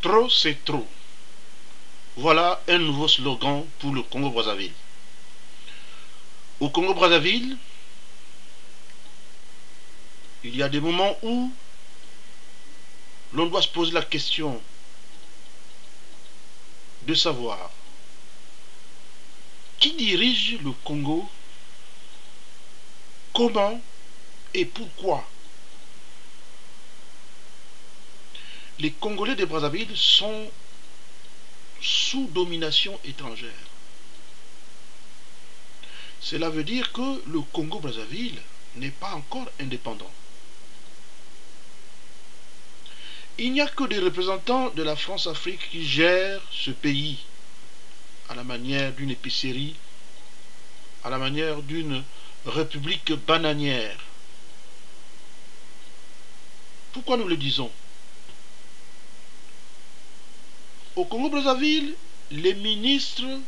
Trop, c'est trop. Voilà un nouveau slogan pour le Congo-Brazzaville. Au Congo-Brazzaville, il y a des moments où l'on doit se poser la question de savoir qui dirige le Congo, comment et pourquoi. Les Congolais de Brazzaville sont sous domination étrangère. Cela veut dire que le Congo-Brazzaville n'est pas encore indépendant. Il n'y a que des représentants de la France-Afrique qui gèrent ce pays à la manière d'une épicerie, à la manière d'une république bananière. Pourquoi nous le disons? Au Congo-Brazzaville, les ministres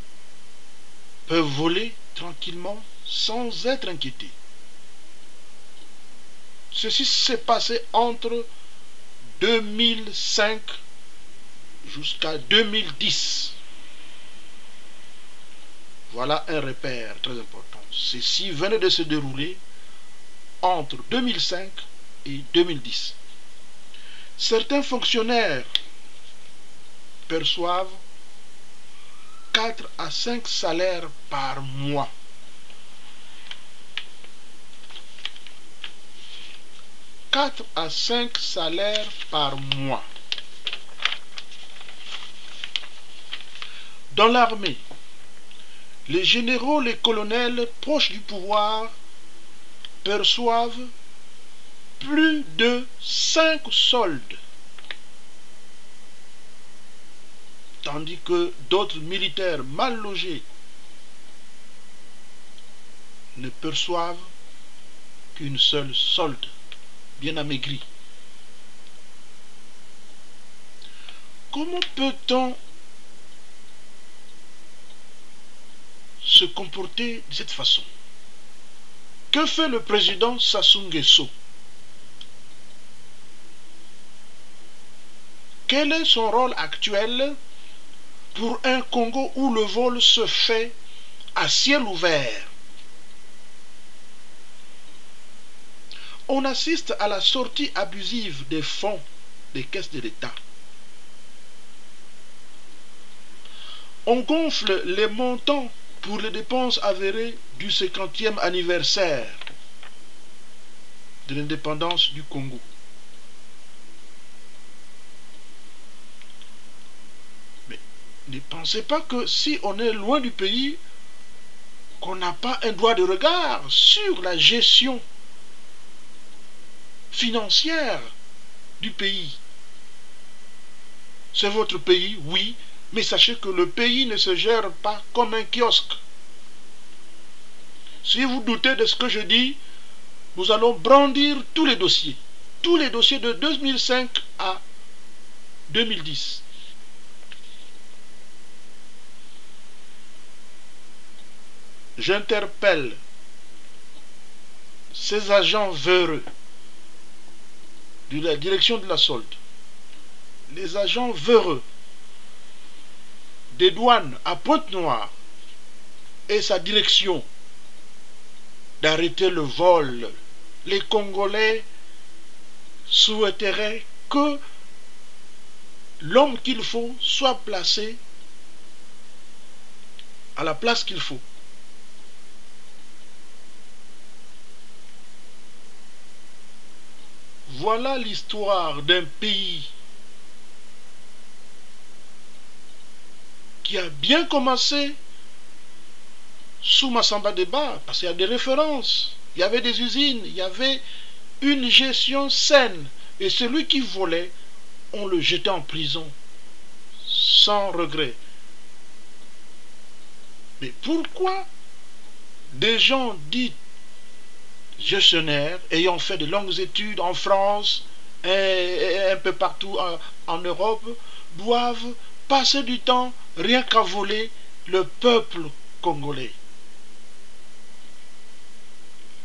peuvent voler tranquillement sans être inquiétés. Ceci s'est passé entre 2005 jusqu'à 2010. Voilà un repère très important. Ceci venait de se dérouler entre 2005 et 2010. Certains fonctionnaires perçoivent 4 à 5 salaires par mois. Quatre à 5 salaires par mois. Dans l'armée, les généraux, les colonels proches du pouvoir perçoivent plus de 5 soldes. Tandis que d'autres militaires mal logés ne perçoivent qu'une seule solde, bien amaigrie. Comment peut-on se comporter de cette façon? Que fait le président Sassou Nguesso? Quel est son rôle actuel pour un Congo où le vol se fait à ciel ouvert? On assiste à la sortie abusive des fonds des caisses de l'État. On gonfle les montants pour les dépenses avérées du 50e anniversaire de l'indépendance du Congo. Mais ne pensez pas que si on est loin du pays, qu'on n'a pas un droit de regard sur la gestion financière du pays. C'est votre pays, oui, mais sachez que le pays ne se gère pas comme un kiosque. Si vous doutez de ce que je dis, nous allons brandir tous les dossiers de 2005 à 2010. J'interpelle ces agents véreux de la direction de la solde, les agents véreux des douanes à Pointe-Noire et sa direction d'arrêter le vol. Les Congolais souhaiteraient que l'homme qu'il faut soit placé à la place qu'il faut. Voilà l'histoire d'un pays qui a bien commencé sous Massamba Deba, parce qu'il y a des références, il y avait des usines, il y avait une gestion saine, et celui qui volait, on le jetait en prison, sans regret. Mais pourquoi des gens dits gestionnaires, ayant fait de longues études en France et un peu partout en Europe, doivent passer du temps rien qu'à voler le peuple congolais?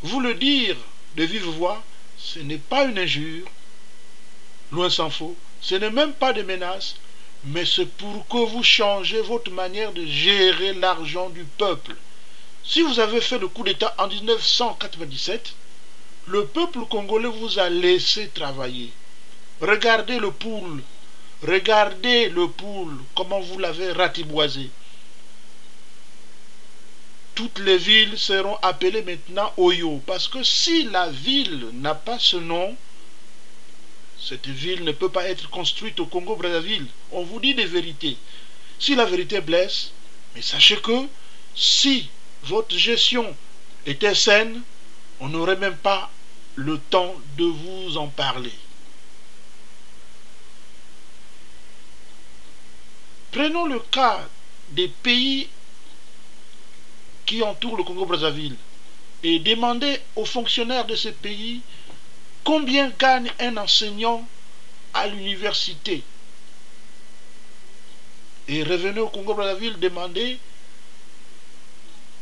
Vous le dire de vive voix, ce n'est pas une injure, loin s'en faut, ce n'est même pas des menaces, mais c'est pour que vous changez votre manière de gérer l'argent du peuple. Si vous avez fait le coup d'État en 1997, le peuple congolais vous a laissé travailler. Regardez le poule. Regardez le poule, comment vous l'avez ratiboisé. Toutes les villes seront appelées maintenant Oyo. Parce que si la ville n'a pas ce nom, cette ville ne peut pas être construite au Congo-Brazzaville. On vous dit des vérités. Si la vérité blesse, mais sachez que si votre gestion était saine, on n'aurait même pas le temps de vous en parler. Prenons le cas des pays qui entourent le Congo-Brazzaville et demandez aux fonctionnaires de ces pays combien gagne un enseignant à l'université. Et revenez au Congo-Brazzaville, demandez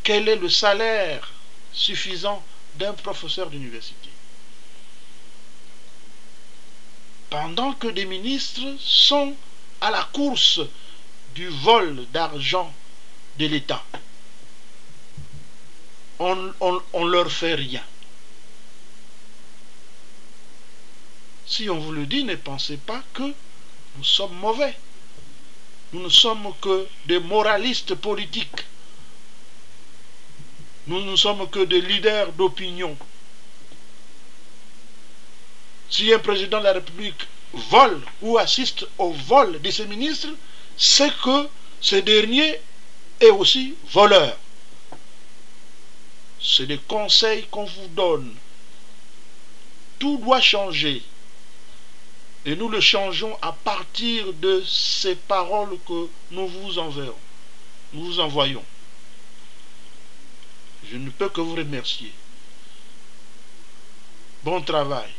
quel est le salaire suffisant d'un professeur d'université. Pendant que des ministres sont à la course du vol d'argent de l'État, on leur fait rien. Si on vous le dit, ne pensez pas que nous sommes mauvais. Nous ne sommes que des moralistes politiques. Nous ne sommes que des leaders d'opinion. Si un président de la République vole ou assiste au vol de ses ministres, c'est que ce dernier est aussi voleur. C'est des conseils qu'on vous donne. Tout doit changer. Et nous le changeons à partir de ces paroles que nous vous enverrons. Nous vous envoyons. Je ne peux que vous remercier. Bon travail.